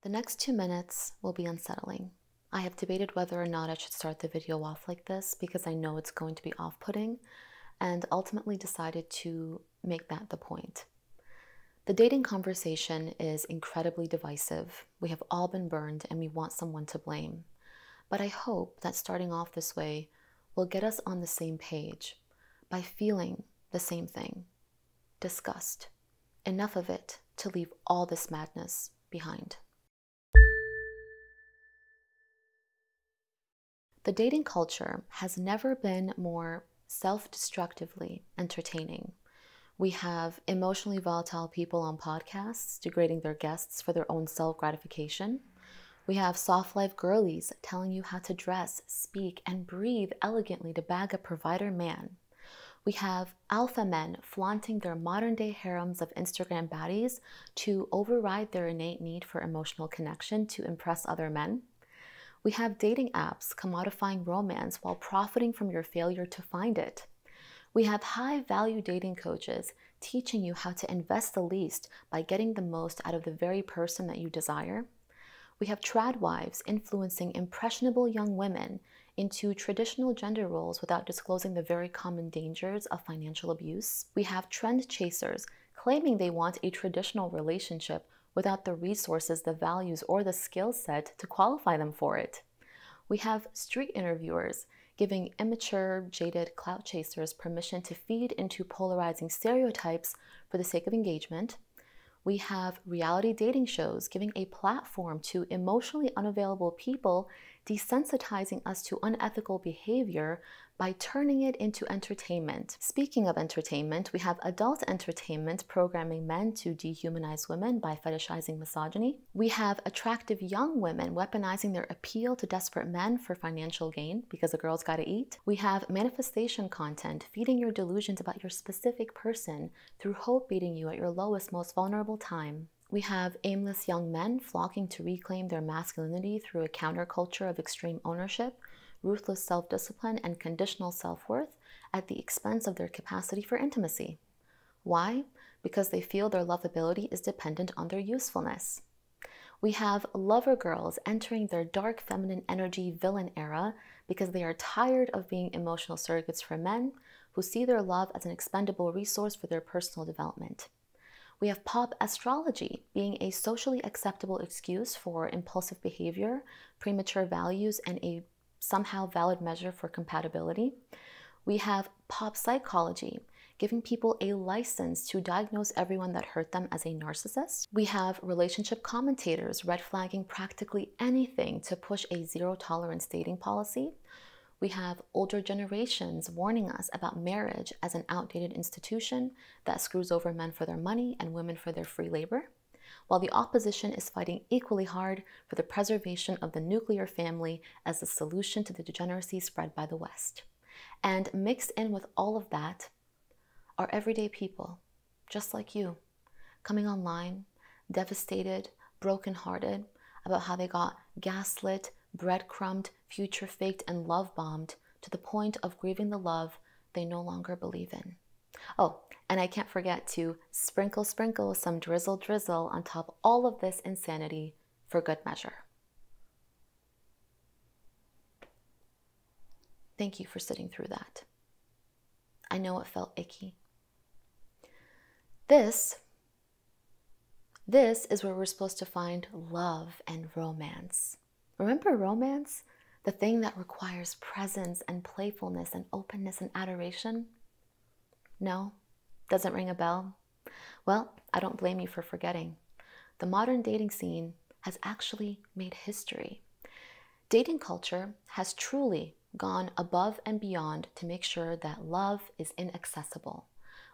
The next 2 minutes will be unsettling. I have debated whether or not I should start the video off like this because I know it's going to be off-putting, and ultimately decided to make that the point. The dating conversation is incredibly divisive. We have all been burned and we want someone to blame. But I hope that starting off this way will get us on the same page by feeling the same thing: disgust. Enough of it to leave all this madness behind. The dating culture has never been more self-destructively entertaining. We have emotionally volatile people on podcasts degrading their guests for their own self-gratification. We have soft life girlies telling you how to dress, speak, and breathe elegantly to bag a provider man. We have alpha men flaunting their modern-day harems of Instagram baddies to override their innate need for emotional connection to impress other men. We have dating apps commodifying romance while profiting from your failure to find it. We have high-value dating coaches teaching you how to invest the least by getting the most out of the very person that you desire. We have trad wives influencing impressionable young women into traditional gender roles without disclosing the very common dangers of financial abuse. We have trend chasers claiming they want a traditional relationship without the resources, the values, or the skill set to qualify them for it. We have street interviewers giving immature, jaded clout chasers permission to feed into polarizing stereotypes for the sake of engagement. We have reality dating shows giving a platform to emotionally unavailable people, desensitizing us to unethical behavior by turning it into entertainment. Speaking of entertainment, we have adult entertainment programming men to dehumanize women by fetishizing misogyny. We have attractive young women weaponizing their appeal to desperate men for financial gain because a girl's gotta eat. We have manifestation content feeding your delusions about your specific person through hope baiting you at your lowest, most vulnerable time. We have aimless young men flocking to reclaim their masculinity through a counterculture of extreme ownership, ruthless self-discipline, and conditional self-worth at the expense of their capacity for intimacy. Why? Because they feel their lovability is dependent on their usefulness. We have lover girls entering their dark feminine energy villain era because they are tired of being emotional surrogates for men who see their love as an expendable resource for their personal development. We have pop astrology being a socially acceptable excuse for impulsive behavior, premature values, and a somehow valid measure for compatibility. We have pop psychology giving people a license to diagnose everyone that hurt them as a narcissist. We have relationship commentators red flagging practically anything to push a zero-tolerance dating policy. We have older generations warning us about marriage as an outdated institution that screws over men for their money and women for their free labor, while the opposition is fighting equally hard for the preservation of the nuclear family as the solution to the degeneracy spread by the West. And mixed in with all of that are everyday people, just like you, coming online, devastated, brokenhearted about how they got gaslit, breadcrumbed, future faked, and love bombed to the point of grieving the love they no longer believe in. Oh, and I can't forget to sprinkle some drizzle on top of all of this insanity for good measure. Thank you for sitting through that. I know it felt icky. This is where we're supposed to find love and romance. Remember romance? The thing that requires presence and playfulness and openness and adoration? No? Doesn't ring a bell? Well, I don't blame you for forgetting. The modern dating scene has actually made history. Dating culture has truly gone above and beyond to make sure that love is inaccessible.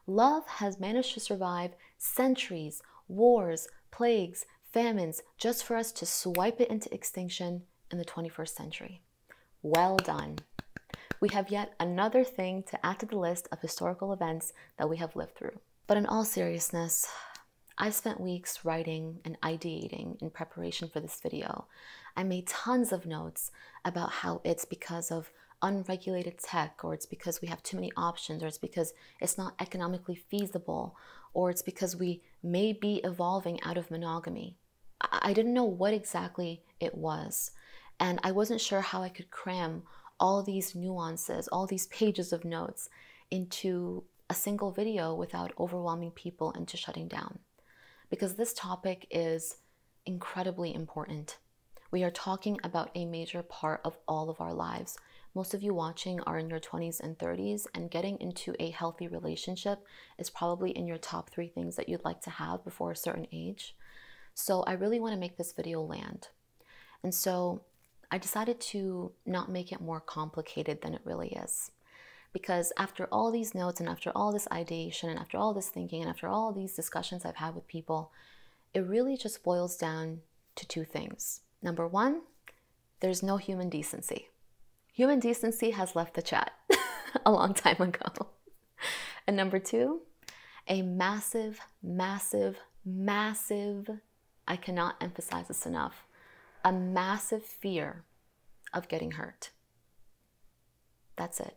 Love has managed to survive centuries, wars, plagues, famines, just for us to swipe it into extinction in the 21st century. Well done. We have yet another thing to add to the list of historical events that we have lived through. But in all seriousness, I've spent weeks writing and ideating in preparation for this video. I made tons of notes about how it's because of unregulated tech, or it's because we have too many options, or it's because it's not economically feasible, or it's because we may be evolving out of monogamy. I didn't know what exactly it was. And I wasn't sure how I could cram all these nuances, all these pages of notes into a single video without overwhelming people into shutting down. Because this topic is incredibly important. We are talking about a major part of all of our lives. Most of you watching are in your 20s and 30s, and getting into a healthy relationship is probably in your top 3 things that you'd like to have before a certain age. So I really want to make this video land. And so I decided to not make it more complicated than it really is. Because after all these notes and after all this ideation and after all this thinking and after all these discussions I've had with people, it really just boils down to 2 things. Number 1, there's no human decency. Human decency has left the chat a long time ago. And number 2, a massive, massive, massive, I cannot emphasize this enough, a massive fear of getting hurt. That's it.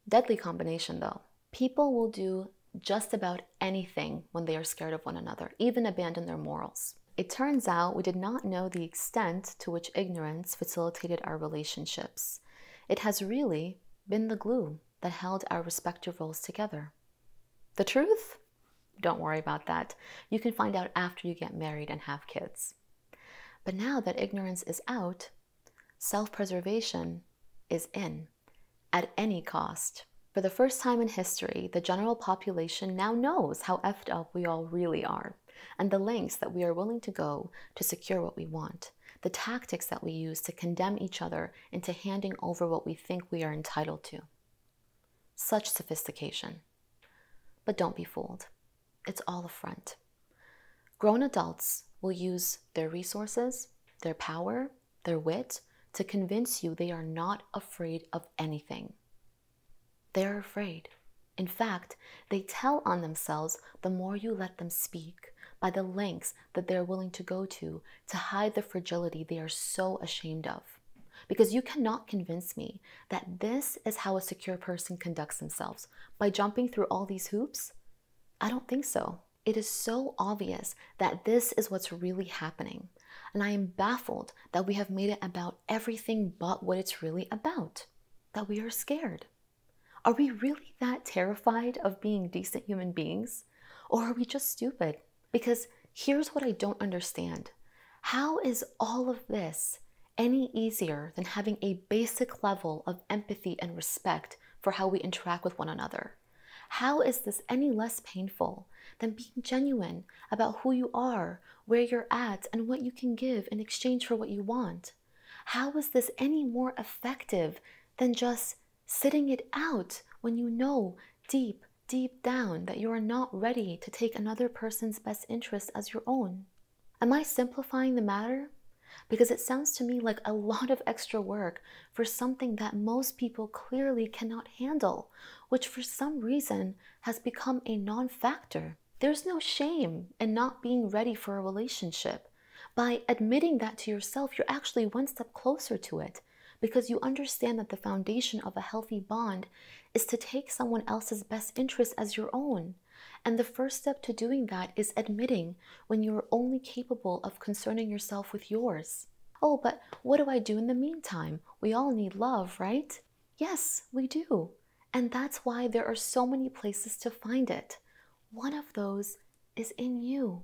Deadly combination though. People will do just about anything when they are scared of one another, even abandon their morals. It turns out we did not know the extent to which ignorance facilitated our relationships. It has really been the glue that held our respective roles together. The truth? Don't worry about that. You can find out after you get married and have kids. But now that ignorance is out, self-preservation is in, at any cost. For the first time in history, the general population now knows how effed up we all really are, and the lengths that we are willing to go to secure what we want, the tactics that we use to condemn each other into handing over what we think we are entitled to. Such sophistication. But don't be fooled. It's all a front. Grown adults will use their resources, their power, their wit to convince you they are not afraid of anything. They're afraid. In fact, they tell on themselves the more you let them speak, by the lengths that they're willing to go to hide the fragility they are so ashamed of. Because you cannot convince me that this is how a secure person conducts themselves, by jumping through all these hoops. I don't think so. It is so obvious that this is what's really happening. And I am baffled that we have made it about everything but what it's really about. That we are scared. Are we really that terrified of being decent human beings? Or are we just stupid? Because here's what I don't understand. How is all of this any easier than having a basic level of empathy and respect for how we interact with one another? How is this any less painful than being genuine about who you are, where you're at, and what you can give in exchange for what you want? How is this any more effective than just sitting it out when you know deep, deep down that you are not ready to take another person's best interest as your own? Am I simplifying the matter? Because it sounds to me like a lot of extra work for something that most people clearly cannot handle, which for some reason has become a non-factor. There's no shame in not being ready for a relationship. By admitting that to yourself, you're actually one step closer to it, because you understand that the foundation of a healthy bond is to take someone else's best interest as your own. And the first step to doing that is admitting when you are only capable of concerning yourself with yours. Oh, but what do I do in the meantime? We all need love, right? Yes, we do. And that's why there are so many places to find it. One of those is in you.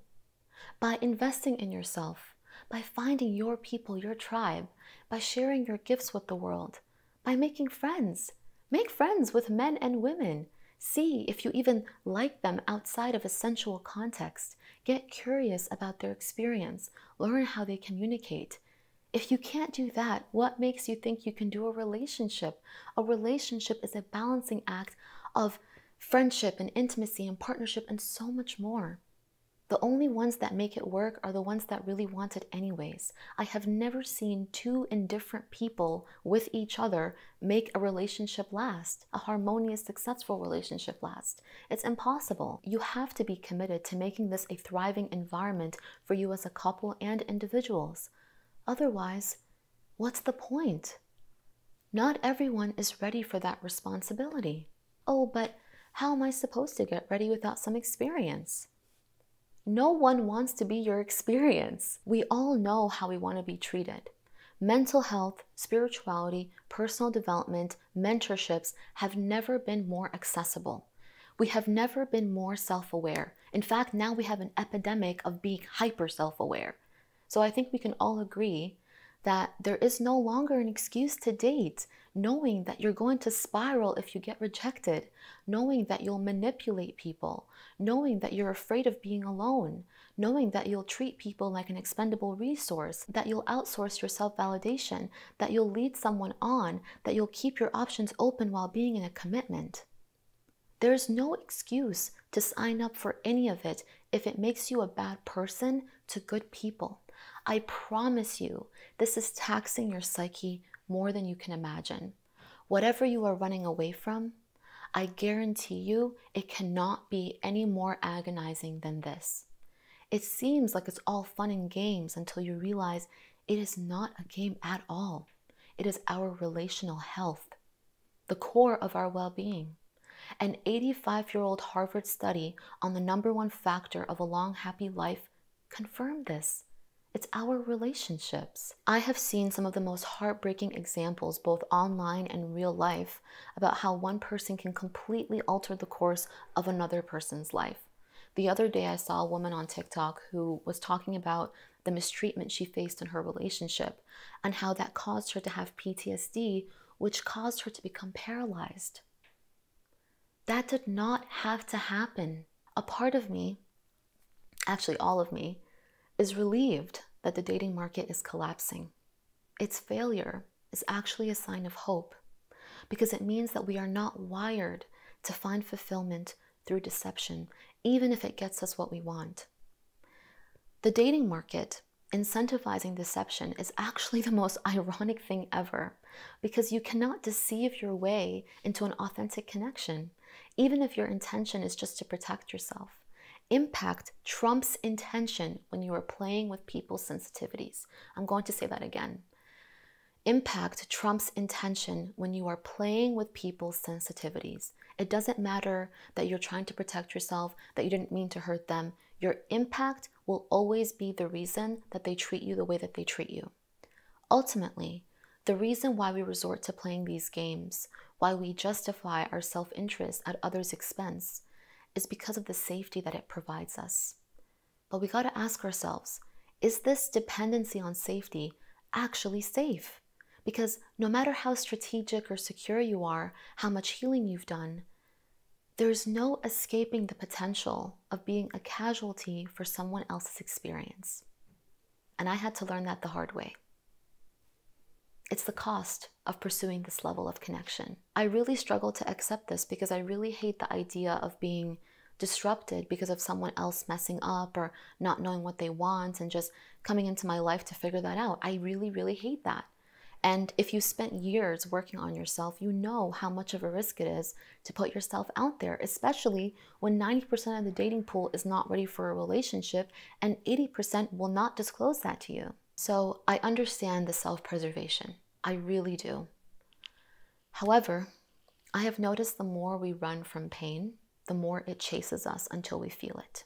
By investing in yourself, by finding your people, your tribe, by sharing your gifts with the world, by making friends. Make friends with men and women. See if you even like them outside of a sensual context. Get curious about their experience. Learn how they communicate. If you can't do that, what makes you think you can do a relationship? A relationship is a balancing act of friendship and intimacy and partnership and so much more. The only ones that make it work are the ones that really want it anyways. I have never seen 2 indifferent people with each other make a relationship last, a harmonious, successful relationship last. It's impossible. You have to be committed to making this a thriving environment for you as a couple and individuals. Otherwise, what's the point? Not everyone is ready for that responsibility. Oh, but how am I supposed to get ready without some experience? No one wants to be your experience. We all know how we want to be treated. Mental health, spirituality, personal development, mentorships have never been more accessible. We have never been more self-aware. In fact, now we have an epidemic of being hyper self-aware. So I think we can all agree that there is no longer an excuse to date, knowing that you're going to spiral if you get rejected, knowing that you'll manipulate people, knowing that you're afraid of being alone, knowing that you'll treat people like an expendable resource, that you'll outsource your self-validation, that you'll lead someone on, that you'll keep your options open while being in a commitment. There's no excuse to sign up for any of it if it makes you a bad person to good people. I promise you, this is taxing your psyche more than you can imagine. Whatever you are running away from, I guarantee you it cannot be any more agonizing than this. It seems like it's all fun and games until you realize it is not a game at all. It is our relational health, the core of our well-being. An 85-year-old Harvard study on the #1 factor of a long, happy life confirmed this. It's our relationships. I have seen some of the most heartbreaking examples, both online and real life, about how one person can completely alter the course of another person's life. The other day, I saw a woman on TikTok who was talking about the mistreatment she faced in her relationship and how that caused her to have PTSD, which caused her to become paralyzed. That did not have to happen. A part of me, actually all of me, is relieved that the dating market is collapsing. Its failure is actually a sign of hope because it means that we are not wired to find fulfillment through deception, even if it gets us what we want. The dating market incentivizing deception is actually the most ironic thing ever because you cannot deceive your way into an authentic connection, even if your intention is just to protect yourself. Impact trumps intention when you are playing with people's sensitivities. I'm going to say that again. Impact trumps intention when you are playing with people's sensitivities. It doesn't matter that you're trying to protect yourself, that you didn't mean to hurt them. Your impact will always be the reason that they treat you the way that they treat you. Ultimately, the reason why we resort to playing these games, why we justify our self-interest at others' expense, is because of the safety that it provides us. But we got to ask ourselves, is this dependency on safety actually safe? Because no matter how strategic or secure you are, how much healing you've done, there's no escaping the potential of being a casualty for someone else's experience. And I had to learn that the hard way. It's the cost of pursuing this level of connection. I really struggle to accept this because I really hate the idea of being disrupted because of someone else messing up or not knowing what they want and just coming into my life to figure that out. I really, really hate that. And if you spent years working on yourself, you know how much of a risk it is to put yourself out there, especially when 90% of the dating pool is not ready for a relationship and 80% will not disclose that to you. So I understand the self-preservation. I really do. However, I have noticed the more we run from pain, the more it chases us until we feel it.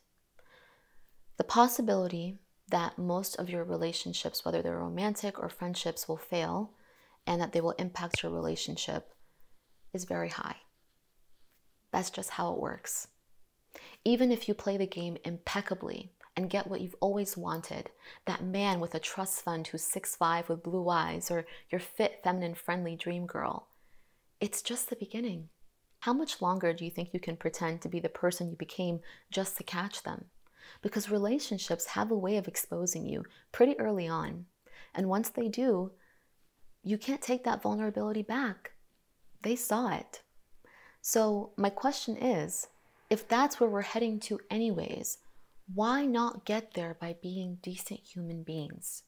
The possibility that most of your relationships, whether they're romantic or friendships, will fail and that they will impact your relationship is very high. That's just how it works. Even if you play the game impeccably and get what you've always wanted, that man with a trust fund who's 6'5" with blue eyes, or your fit, feminine, friendly dream girl, it's just the beginning. How much longer do you think you can pretend to be the person you became just to catch them? Because relationships have a way of exposing you pretty early on. And once they do, you can't take that vulnerability back. They saw it. So my question is, if that's where we're heading to anyways, why not get there by being decent human beings?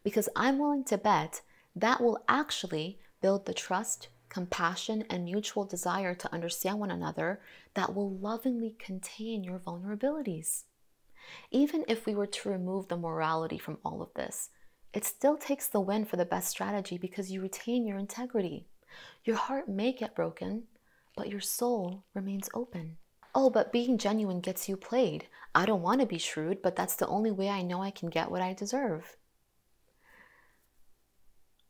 Because I'm willing to bet that will actually build the trust, compassion, and mutual desire to understand one another that will lovingly contain your vulnerabilities. Even if we were to remove the morality from all of this, it still takes the win for the best strategy because you retain your integrity. Your heart may get broken, but your soul remains open. Oh, but being genuine gets you played. I don't want to be shrewd, but that's the only way I know I can get what I deserve.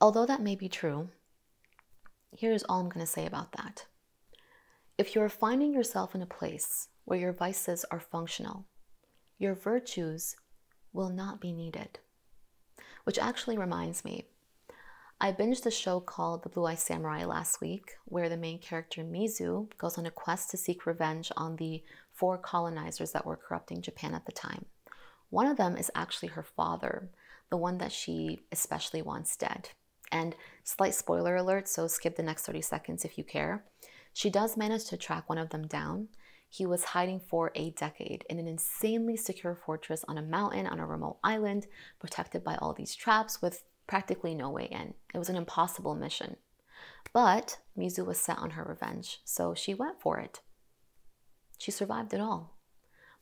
Although that may be true, here's all I'm going to say about that. If you're finding yourself in a place where your vices are functional, your virtues will not be needed. Which actually reminds me, I binged a show called The Blue-Eyed Samurai last week, where the main character Mizu goes on a quest to seek revenge on the 4 colonizers that were corrupting Japan at the time. One of them is actually her father, the one that she especially wants dead. And slight spoiler alert, so skip the next 30 seconds if you care. She does manage to track one of them down. He was hiding for a decade in an insanely secure fortress on a mountain on a remote island, protected by all these traps with practically no way in. It was an impossible mission. But Mizu was set on her revenge, so she went for it. She survived it all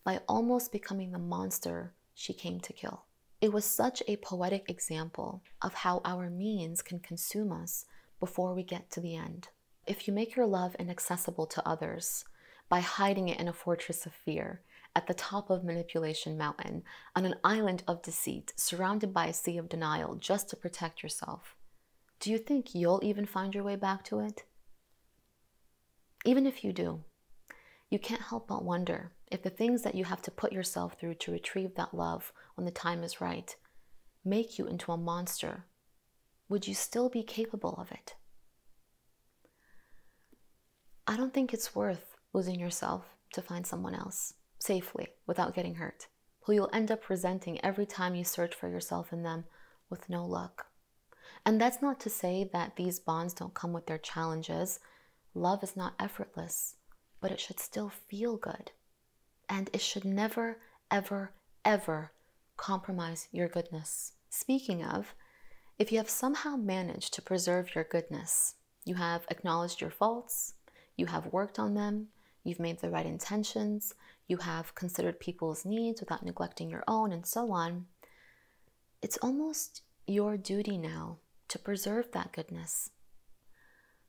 by almost becoming the monster she came to kill. It was such a poetic example of how our means can consume us before we get to the end. If you make your love inaccessible to others by hiding it in a fortress of fear, at the top of Manipulation Mountain, on an island of deceit, surrounded by a sea of denial just to protect yourself, do you think you'll even find your way back to it? Even if you do, you can't help but wonder if the things that you have to put yourself through to retrieve that love when the time is right make you into a monster. Would you still be capable of it? I don't think it's worth losing yourself to find someone else safely without getting hurt, who you'll end up resenting every time you search for yourself in them with no luck. And that's not to say that these bonds don't come with their challenges. Love is not effortless, but it should still feel good. And it should never, ever, ever compromise your goodness. Speaking of, if you have somehow managed to preserve your goodness, you have acknowledged your faults, you have worked on them, you've made the right intentions, you have considered people's needs without neglecting your own, and so on, it's almost your duty now to preserve that goodness.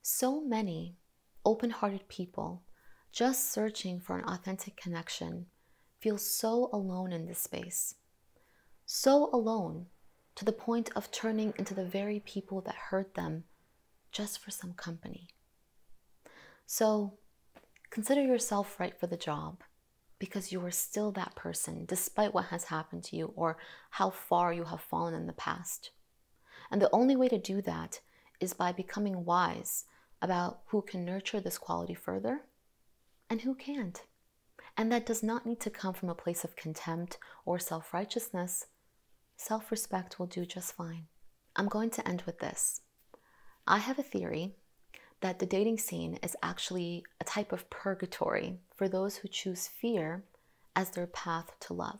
So many open-hearted people just searching for an authentic connection feel so alone in this space. So alone to the point of turning into the very people that hurt them just for some company. So consider yourself right for the job, because you are still that person despite what has happened to you or how far you have fallen in the past. And the only way to do that is by becoming wise about who can nurture this quality further and who can't. And that does not need to come from a place of contempt or self-righteousness. Self-respect will do just fine. I'm going to end with this. I have a theory that the dating scene is actually a type of purgatory for those who choose fear as their path to love.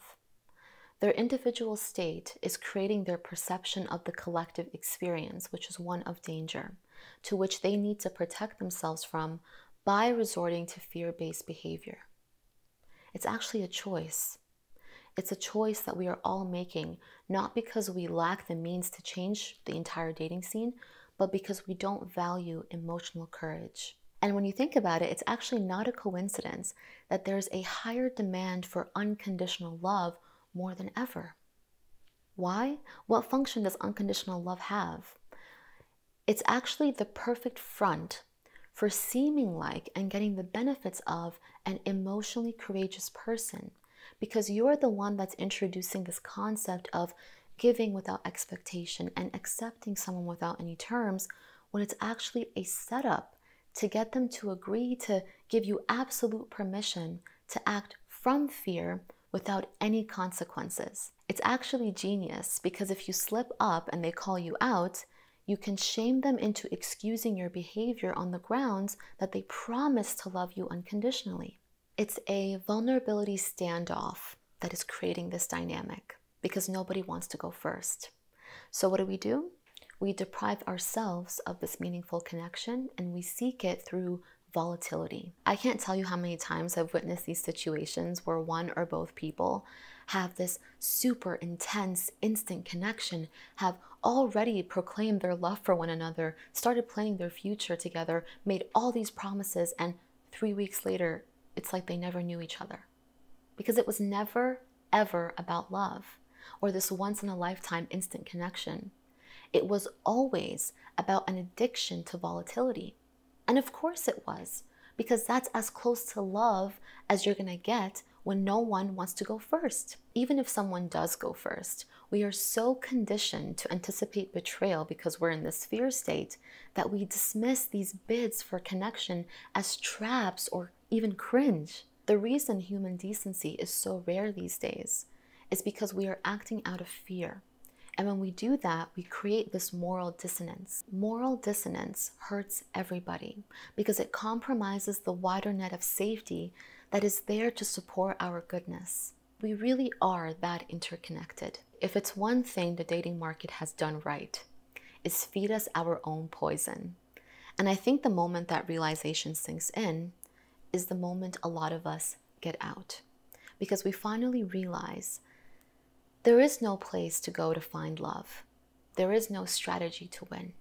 Their individual state is creating their perception of the collective experience, which is one of danger, to which they need to protect themselves from by resorting to fear-based behavior. It's actually a choice. It's a choice that we are all making, not because we lack the means to change the entire dating scene, but because we don't value emotional courage. And when you think about it, it's actually not a coincidence that there's a higher demand for unconditional love more than ever. Why? What function does unconditional love have? It's actually the perfect front for seeming like and getting the benefits of an emotionally courageous person, because you're the one that's introducing this concept of giving without expectation and accepting someone without any terms, when it's actually a setup to get them to agree to give you absolute permission to act from fear without any consequences. It's actually genius, because if you slip up and they call you out, you can shame them into excusing your behavior on the grounds that they promise to love you unconditionally. It's a vulnerability standoff that is creating this dynamic, because nobody wants to go first. So what do? We deprive ourselves of this meaningful connection, and we seek it through volatility. I can't tell you how many times I've witnessed these situations where one or both people have this super intense instant connection, have already proclaimed their love for one another, started planning their future together, made all these promises, and 3 weeks later, it's like they never knew each other. Because it was never, ever about love or this once-in-a-lifetime instant connection. It was always about an addiction to volatility. And of course it was, because that's as close to love as you're gonna get when no one wants to go first. Even if someone does go first, we are so conditioned to anticipate betrayal because we're in this fear state that we dismiss these bids for connection as traps or even cringe. The reason human decency is so rare these days is because we are acting out of fear. And when we do that, we create this moral dissonance. Moral dissonance hurts everybody because it compromises the wider net of safety that is there to support our goodness. We really are that interconnected. If it's one thing the dating market has done right, is feed us our own poison. And I think the moment that realization sinks in is the moment a lot of us get out. Because we finally realize there is no place to go to find love. There is no strategy to win.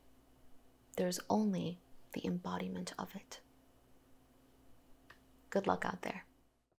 There's only the embodiment of it. Good luck out there.